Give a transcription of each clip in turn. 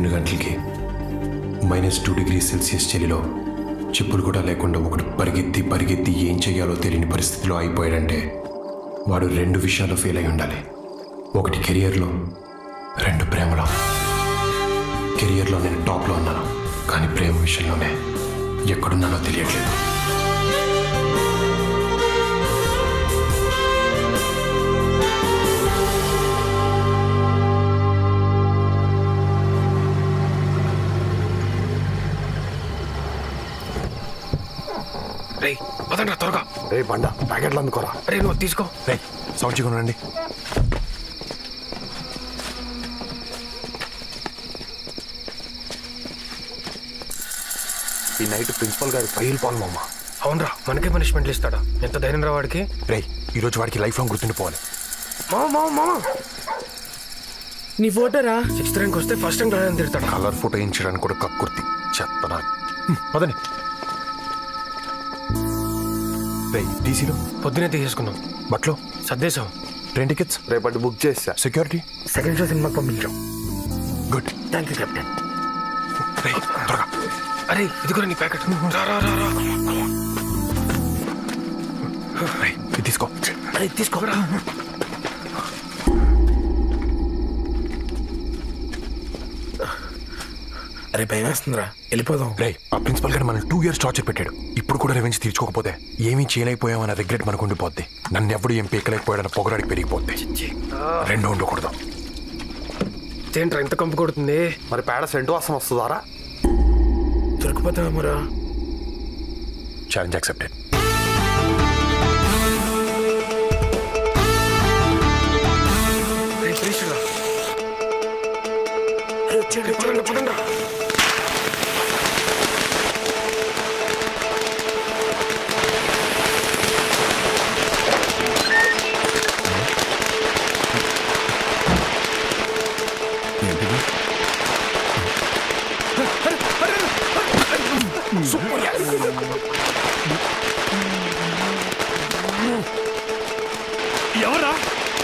2 గంటలకి -2 degree Celsius చలిలో చెప్పులు కూడా లేకుండా ఒకడు పరిగెత్తి ఏం చేయాలో తెలియని పరిస్థితిలో అయిపోయాడంటే వాడు 2 విషయాల్లో ఫెయిల్ అయి ఉండాలి. ఒకటి కెరియర్లో, 2 ప్రేమలో. కెరియర్లో నేను టాప్లో ఉన్నాను, కానీ ప్రేమ విషయంలోనే ఎక్కడున్నానో తెలియట్లేదు. రే పదండ్రా త్వరగా. రే బండ ప్యాకెట్లు అందుకోరా. రే నువ్వు తీసుకో. రే సౌండ్ చేయకుండా ఈ నైట్ ప్రిన్సిపల్ గారు పగిలిపోను మామ. అవునరా, మనకే పనిష్మెంట్లు ఇస్తాడా? ఎంత ధైర్యం రా వాడికి. రే ఈరోజు వాడికి లైఫ్ లాంగ్ గుర్తుండిపోవాలి. మామ నీ ఫోటోరా 6th ర్యాంక్ వస్తే ఫస్ట్ ర్యాంక్ రాదని తిడతాడు. కలర్ ఫోటో వేయించడానికి కూడా కక్కుర్తి చెత్తనా. పదని రే టీసీలో పొద్దునే తీసేసుకున్నాం. బట్లో సర్దేశాం. ట్రైన్ టికెట్స్ రేపటి బుక్ చేస్తా. సెక్యూరిటీ సెకండ్ షో సినిమాకి పంపించాం. గుడ్. Thank you captain. రే త్వరగా. అరే ఇదిగో నీ ప్యాకెట్. రా రా రా రా. రే ఇది తీసుకో. అరే తీసుకోరా. అరే భయం వేస్తుందిరా, వెళ్ళిపోదాం. రే ఆ ప్రిన్సిపల్ గారు మనం 2 years టార్చర్ పెట్టాడు. ఇప్పుడు కూడా రెవెంజ్ తీర్చుకోకపోతే ఏమీ చేయలేకపోయామన్న రిగ్రెట్ మనకు ఉండిపోద్ది. నన్ను ఎవడు ఏం పీకలేకపోయాడన్న పొగరాడికి పెరిగిపోద్ది. 2 ఉండకూడదు. ఏంట్రా ఇంత కంపు కొడుతుంది? మరి పేడ సెంటు వాసన వస్తుందారా? దొరికిపోతామరా. Challenge accepted. పదండ్రా.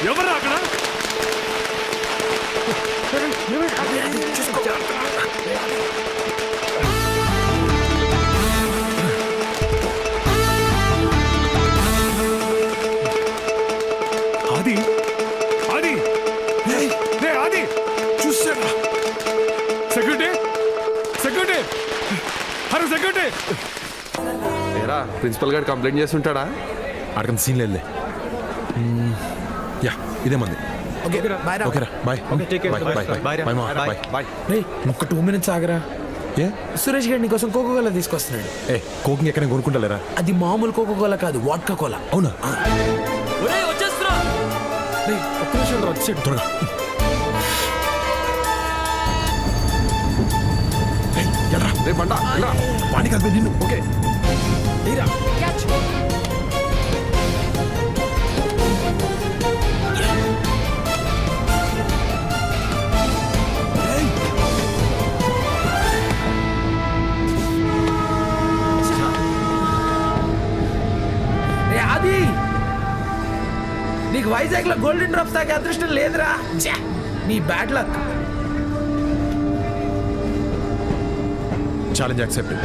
ఎవరా అక్కడ? ఆది ఆది రే ఆది చూసారా? Security security hello security. ఏరా ప్రిన్సిపల్ గారు కంప్లైంట్ చేసి ఉంటాడా? అడగంత సీన్ లేదులే. యా ఇదే మంది. ఓకేరా బాయ్. ఒక్క 2 minutes ఆగరా. ఏ సురేష్ గారు నీకోసం కోకోకోలా తీసుకొస్తున్నాడు. ఏ కోకింగ్ ఎక్కడ కొనుక్కుంటలేరా? అది మామూలు కోకోకోలా కాదు, వాడ్కా కోలా. అవునా? ఒక్క నిమిషం రా, వచ్చేయండి త్వరగా. రే బండ వాణి కాదు నిన్ను. ఓకే అది నీకు వైజాగ్ లో గోల్డెన్ డ్రాప్స్ తాగే అదృష్టం లేదురా. నీ బ్యాడ్ లక్. Challenge accepted.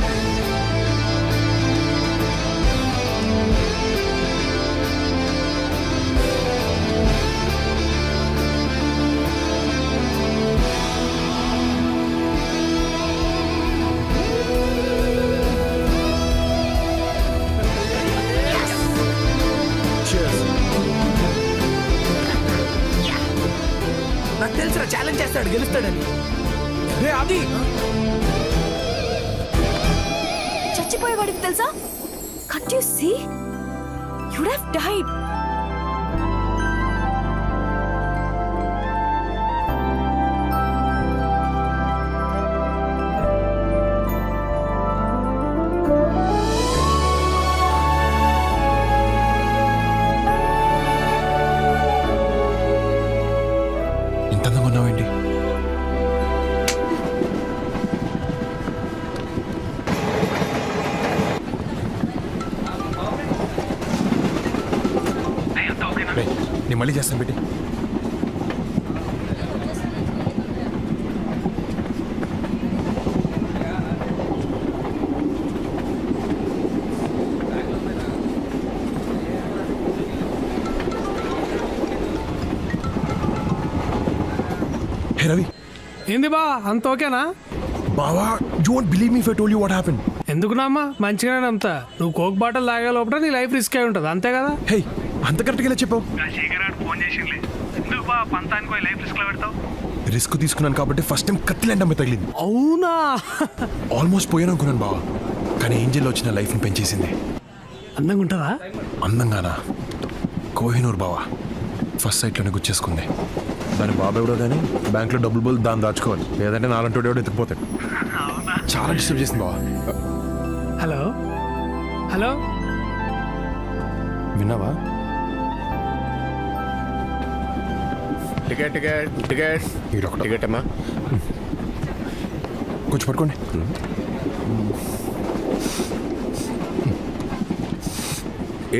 నాకు తెలుసురా ఛాలెంజ్ చేస్తాడు, గెలుస్తాడని. రే అది చచ్చిపోయేవాడికి తెలుసా? Can't you see? You'd have died. ఇంత అందంగా ఉన్నావేంటి? నేను మళ్ళీ చేస్తాను పెట్టి. ఏంది బా అంత ఓకేనా? బావా you won't believe me if I told you what happen. ఎందుకున్నామ్మా మంచిగానే నమ్ముతా. నువ్వు కోక్ బాటిల్ తాగే లోపల నీ లైఫ్ రిస్క్ అయి ఉంటుంది అంతే కదా. హే అంత కరెక్ట్గా ఇలా చెప్పావు. రిస్క్ తీసుకున్నాను కాబట్టి ఫస్ట్ టైం కత్తిలాంటి అమ్మాయి తగిలింది. అవునా? ఆల్మోస్ట్ పోయాను అనుకున్నాను బావా, కానీ ఏంజల్ వచ్చిన లైఫ్ని పెంచేసింది. అందంగా ఉంటుందా? అందంగానా? కోహినూర్ బావా ఫస్ట్ సైట్లోనే గుచ్చేసుకుంది. దాని బాబు ఎవడో కానీ బ్యాంక్లో డబ్బులు బోల్ దాన్ని దాచుకోవాలి, లేదంటే నాలంటోడు ఎవడో ఎత్తుకుపోతాడు. చాలా డిస్టర్బ్ చేసింది బావా. హలో హలో విన్నావా? టికెట్ టికెట్ టికెట్ ఈడొకడు. టికెట్ అమ్మా. కొంచెం పట్టుకోండి.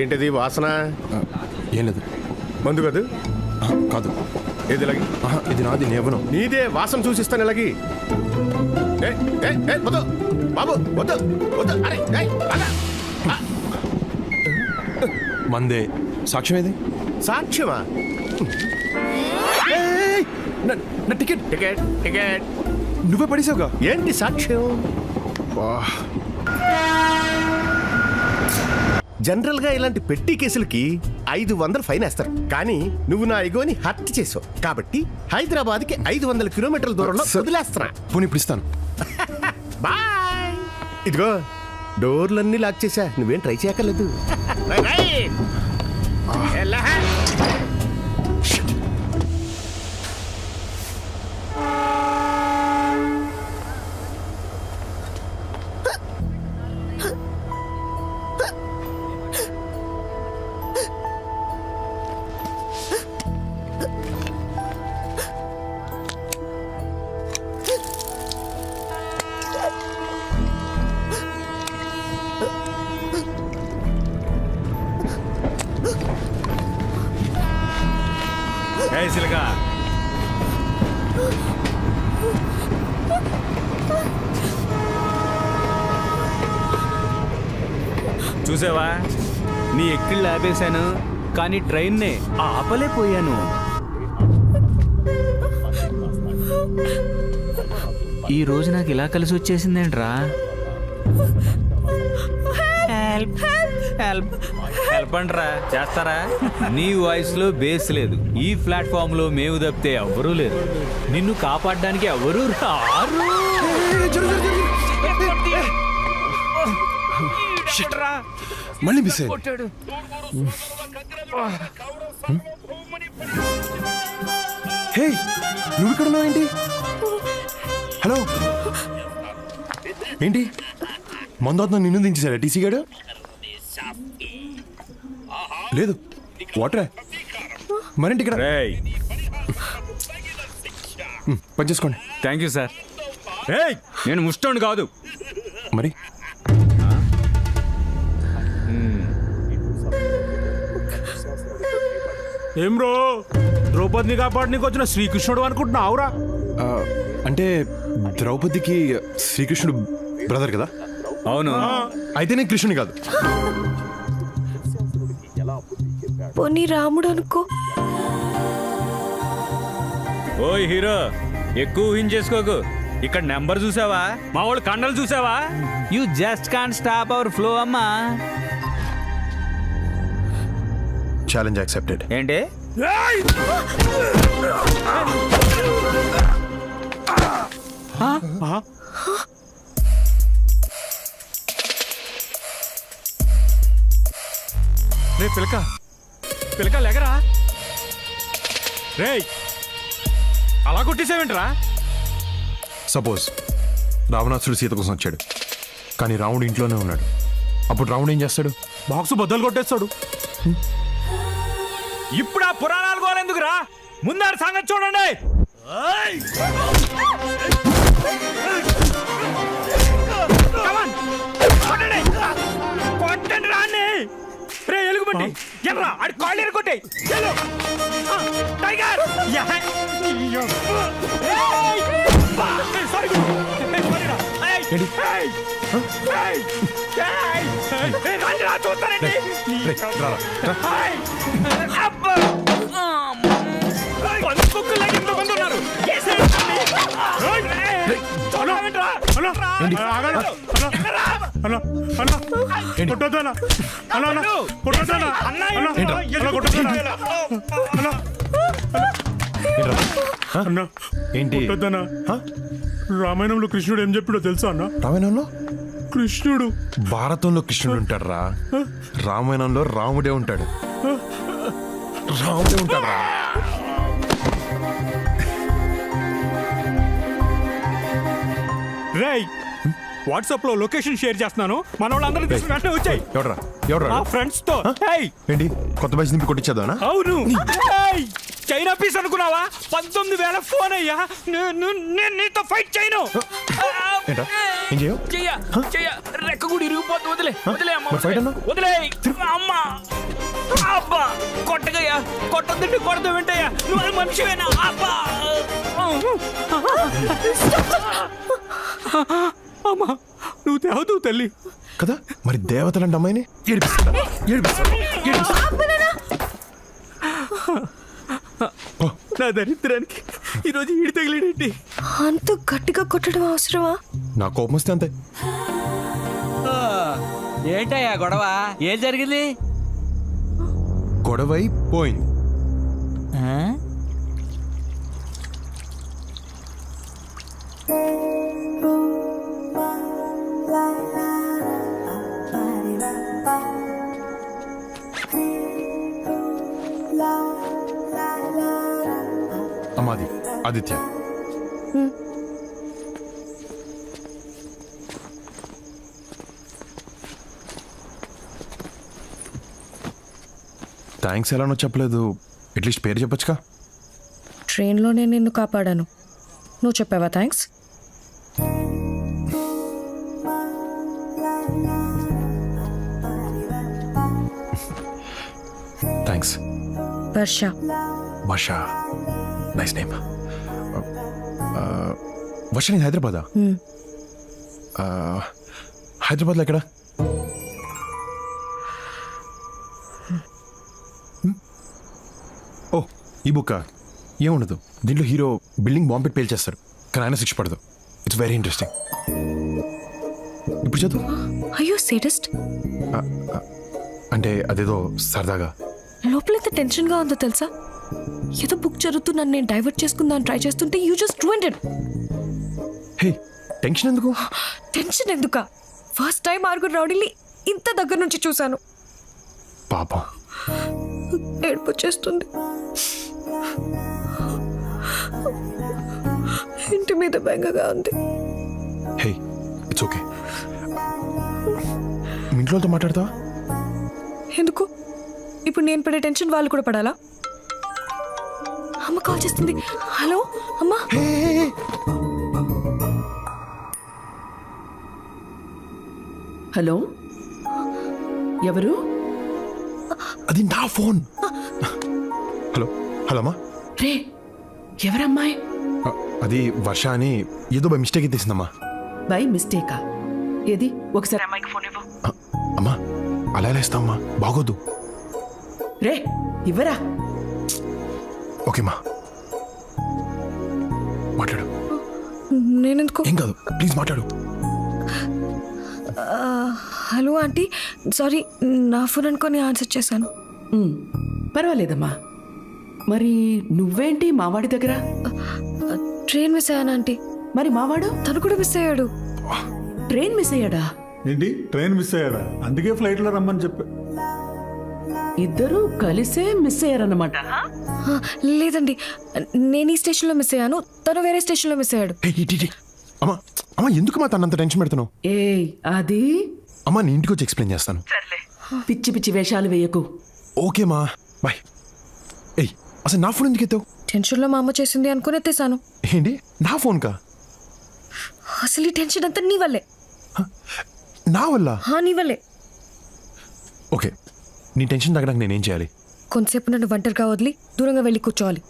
ఏంటిది వాసన? ఏం లేదు. మందు కాదు? కాదు. ఏది ఇలాగి? ఇది నాది, నేవను. నీదే వాసన చూసిస్తాను ఇలాగి. వద్దు బాబు వద్దు వద్దు. అరే ఏయ్, ఆగా. మందే. సాక్ష్యం ఏది? సాక్ష్యమా? ఏయ్, నా టికెట్ టికెట్ టికెట్. నువ్వే పడేసావుగా. ఏంటి సాక్ష్యం? జనరల్ గా ఇలాంటి పెట్టి కేసులకి 500 ఫైన్ వేస్తారు, కానీ నువ్వు నా ఇగోని హర్ట్ చేసావు కాబట్టి హైదరాబాద్ కి 500 కిలోమీటర్ల దూరంలో వదిలేస్తున్నా. పోనీ ఇప్పుడు ఇస్తాను. బాయ్. ఇదిగో డోర్లన్నీ లాక్ చేశా, నువ్వేం ట్రై చేయక్కర్లేదు. సిలగా చూసావా, నీ ఎక్కిళ్ళు ఆపేశాను కానీ ట్రైన్నే ఆపలేకపోయాను. ఈ రోజు నాకు ఇలా కలిసి వచ్చేసిందేంట్రా? హెల్ప్ హెల్ప్ హెల్ప్ అంట్రా, చేస్తారా? నీ వాయిస్ లో బేస్ లేదు, ఈ ప్లాట్ఫామ్ లో మేము తప్పితే ఎవ్వరూ లేరు, నిన్ను కాపాడడానికి ఎవరూ రారు. మళ్ళీ మిస్ అయ్యింది. హే నువ్వు ఇక్కడ ఉన్నావు ఏంటి? హలో ఏంటి మందు నిన్ను దించేశాడా టీసీ గారు? లేదు వాటరే. మరేంటి ఇక్కడ? పని చేసుకోండి. Thank you sir. నేను ముష్టోండి కాదు. మరి ఏం రో, ద్రౌపదిని కాపాడనీకి వచ్చిన శ్రీకృష్ణుడు అనుకుంటున్నావురా? అంటే ద్రౌపదికి శ్రీకృష్ణుడు బ్రదర్ కదా? అవును. అయితే నేను కృష్ణుని కాదు. పోనీ రాముడు అనుకో. ఓయ్ హీరో, ఎక్కువ ఊహించేసుకోకు. ఇక్కడ నెంబర్ చూసావా, మా వాళ్ళు కండలు చూసావా? You just can't stop our flow అమ్మా. Challenge accepted. ఏంటి? రే పిలక పిలక లేకరా. రే అలా కొట్టేసావేంట్రా? సపోజ్ రావణాసుడు సీత కోసం వచ్చాడు, కానీ రాముడు ఇంట్లోనే ఉన్నాడు. అప్పుడు రాముడు ఏం చేస్తాడు? బాక్స్ బద్దలు కొట్టేస్తాడు. ఇప్పుడు ఆ పురాణాలు గోరెందుకురా, ముందాడు సంగతి చూడండి. కొట్టండి రాన్ని. రే ఎలుగుబంటి ఎల్రా, ఆడి కాళ్ళు ఎరుకొట్టే. టైగర్ చూస్తానండి. పందుకులాగా ఎంతమంది ఉన్నారు? కొడతావేంట్రా? ఆగండి. అన్న, అన్న, కొట్టొద్దన్నా. అన్న, అన్న, కొట్టొద్దన్నా. అన్న, కొట్టొద్దన్నా. అన్న, ఏంటి కొట్టొద్దన్నా. రామాయణంలో కృష్ణుడు ఏం చెప్పాడో తెలుసా అన్న? రామాయణంలో కృష్ణుడు భారతంలో కృష్ణుడు ఉంటాడు రా, రామాయణంలో రాముడే ఉంటాడు. రాముడే ఉంటాడు రా. రేయ్ వాట్సాప్ లో లొకేషన్ షేర్ చేస్తున్నాను, మన వాళ్ళందరూ తీసుకుని వెంటనే వచ్చాయి ఎవడ్రా ఎవడ్రా మా ఫ్రెండ్స్ తో. ఏయ్, ఏంటి కొత్త బైక్ నింపి కొట్టించేదానా? అవును. ఏయ్, చైనా పీస్ అనుకున్నావా? 19,000 ఫోన్ అయ్యా. నేను నీతో ఫైట్ చేయను. ఏంటా ఏం చేయవు? చెయ్య రెక్క కూడా ఇరిగిపోతుంది. వదిలే వదిలే అమ్మ, మరి ఫైట్ అన్నా? వదిలే అమ్మా. అబ్బా కొట్టగయ్యా, కొట్టొద్దంటే కొడతా వెంటయ్యా. నువ్వు మనిషివేనా? అబ్బా అమ్మా, నువ్వు తేవదు తల్లి. కదా మరి దేవతలంటే అమ్మాయిని ఏడిపిస్తా ఏడిపిస్తా ఏడిపిస్తా. నా దరిద్రానికి ఈరోజు ఈడి తగిలేడేంటి? అంత గట్టిగా కొట్టడం అవసరమా? నా కోపం వస్తే అంతే. ఏంటయ్యా గొడవ? ఏం జరిగింది? గొడవై పోయింది. అమ్మాది ఆదిత్య. థ్యాంక్స్ ఎలానో చెప్పలేదు, అట్లీస్ట్ పేరు చెప్పొచ్చుగా. ట్రైన్లోనే నిన్ను కాపాడాను, నువ్వు చెప్పావా థ్యాంక్స్? థ్యాంక్స్. వర్ష. వర్ష, నైస్ నేమ్. వర్ష నేను హైదరాబాదా? హైదరాబాద్లో ఎక్కడ? ఓ ఈ బుక్ ఏముండదు, దీంట్లో హీరో బిల్డింగ్ బాంబ్ పెట్టి పేల్చేస్తారు కానీ ఆయన శిక్ష పడదు. It's very interesting. ఇప్పుడు చదువు. అయ్యో సేడస్ట్. అంటే అదేదో సరదాగా. లోపల ఎంత టెన్షన్గా ఉందో తెలుసా? ఏదో బుక్ చదువుతూ నన్ను నేను డైవర్ట్ చేసుకుందాన్ని ట్రై చేస్తుంటే you just ruined it. Hey tension ఎందుకు? టెన్షన్ ఎందుక? ఫస్ట్ టైం ఆరుగురు రౌడీని ఇంత దగ్గర నుంచి చూశాను. పాపం. ఏడుపు వచ్చేస్తుంది. ఇంటి మీద బెంగగా ఉంది. Hey it's okay. మీ ఇంట్లో వాళ్ళతో మాట్లాడతావా? ఎందుకు? ఇప్పుడు నేను పడే టెన్షన్ వాళ్ళు కూడా పడాలా? అమ్మ కాల్ చేస్తుంది. హలో అమ్మా. హలో, ఎవరు? అది నా ఫోన్. హలో హలో అమ్మా. రే, ఎవరమ్మాయి? అది వర్ష అని ఏదో బై మిస్టేక్ తీసిందమ్మా. బై మిస్టేకా? ఏది ఒకసారి అమ్మాయికి ఫోన్ ఇవ్వు. అమ్మా అలా ఎలా ఇస్తావమ్మా, బాగోదు. రే ఇవ్వరా. ఓకేమ్మా మాట్లాడు. నేనెందుకు? ఏం కాదు ప్లీజ్ మాట్లాడు. హలో ఆంటీ, సారీ నా ఫోన్ అనుకొని ఆన్సర్ చేశాను. పర్వాలేదమ్మా. మరి నువ్వేంటి మావాడి దగ్గర? ట్రైన్ మిస్ అయ్యాను ఆంటీ. మరి మావాడు? తను కూడా మిస్ అయ్యాడు. ట్రైన్ మిస్ అయ్యాడా? ఏంటి ట్రైన్ మిస్ అయ్యాడా? అందుకే ఫ్లైట్లో రమ్మని చెప్పా. ఇద్దరు కలిసే మిస్ అయ్యారన్నమాట. లేదండి, నేను ఈ స్టేషన్లో మిస్ అయ్యాను, తను వేరే స్టేషన్లో మిస్ అయ్యాడు. అమ్మా అమ్మా ఎందుకు మా తనంత టెన్షన్ పెడుతున్నావు? ఏయ్ అది అమ్మా నీ ఇంటికి వచ్చి ఎక్స్ప్లెయిన్ చేస్తాను. పిచ్చి పిచ్చి వేషాలు వేయకు. ఓకేమా బాయ్. ఏయ్ అసలు నా ఫోన్ ఎందుకు ఎత్తావు? టెన్షన్లో మా అమ్మ చేసింది అనుకుని ఎత్తేసాను. ఏంటి నా ఫోన్ కా? అసలు ఈ టెన్షన్ అంతా నీ వల్లే. నా వల్ల? నీ వల్లే. ఓకే నీ టెన్షన్ తగ్గడానికి నేనేం చేయాలి? కొంతసేపు నన్ను ఒంటరిగా వదిలి దూరంగా వెళ్ళి కూర్చోవాలి.